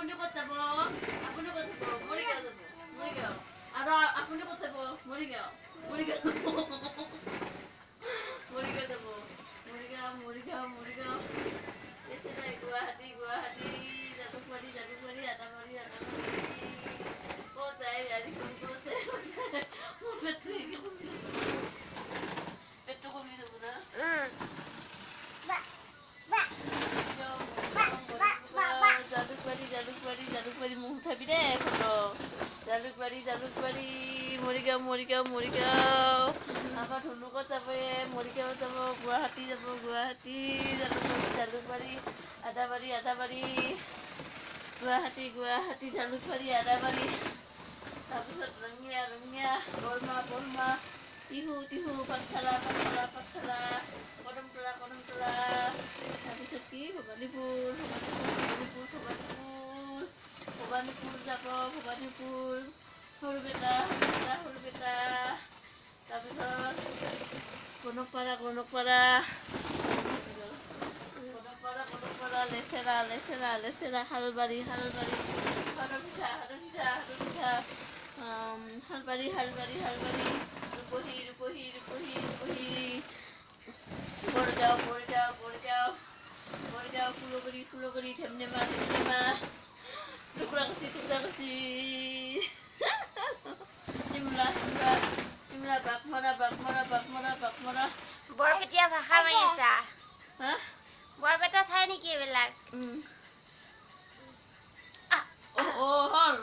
আপুনি ক'ত যাব? আপুনি ক'ত যাব? মৰিগাঁও যাব। মৰিগাঁও। আৰু আপুনি ক'ত যাব? মৰিগাঁও। মৰিগাঁও যাব। মৰিগাঁও যাব। মৰিগাঁও, মৰিগাঁও, মৰিগাঁও। এচেৰাই গুৱাহাটী, গুৱাহাটী, জালুকবাৰী, জালুকবাৰী, আদাবাৰী, আদাবাৰী। ক'ত যায় গাড়ীখন? ক'ত যায়? ক'ত যায়? মোৰ পেটটো কমি যাব। পেটটো কমি যাব না? জালুকবাৰী, জালুকবাৰী, জালুকবাৰী মুখ উঠাবি দেই ফটো। জালুকবাৰী, জালুকবাৰী, মৰিগাঁও, মৰিগাঁও, মৰিগাঁও। আমাৰ ধুনুকত যাব, মৰিগাঁও যাব, গুৱাহাটী যাব, গুৱাহাটী, জালুকবাৰী, জালুকবাৰী, আদাবাৰী, আদাবাৰী, গুৱাহাটী, গুৱাহাটী, জালুকবাৰী, আদাবাৰী। তাৰপিছত ৰঙিয়া, ৰঙিয়া, বৰমা, বৰমা, টিহু, টিহু, পাঠশালা, পাঠশালা, পাঠশালা, কদমতলা, কদমতলা। তাৰপিছত কি ভবানীপুৰ, ভবানীপুৰ, ভবানীপুৰ, ভবানীপুৰ, ভবানীপুৰ যাব, ভবানীপুৰ, সৰুপেটা, সৰুপেটা, সৰুপেটা। তাৰপিছত গণকপাৰা, গণকপাৰা, গণকপাৰা, গণকপাৰা, লেচেৰা, লেচেৰা, লেচেৰা, শালবাৰী, শালবাৰী, হাৰপিঠা, হাৰপিঠা, হাৰপিঠা, শালবাৰী, শালবাৰী, শালবাৰী, ৰূপহী, ৰূপহী, ৰূপহী, ৰূপহী, বৰগাঁও, বৰগাঁও, বৰগাঁও, বৰগাঁও, ফুলগুৰি, ফুলগুৰি, ধেমধেমা, ধেমধেমা, টুকুৰাকুচি, টুকুৰাকুচি, চিমলা, চিমলা, চিমলা, বাঘমৰা, বাঘমৰা, বাঘমৰা, বাঘমৰা। বৰপেটীয়া ভাষা মাৰি আছা? হা? বৰপেটা ঠাই নেকি এইবিলাক?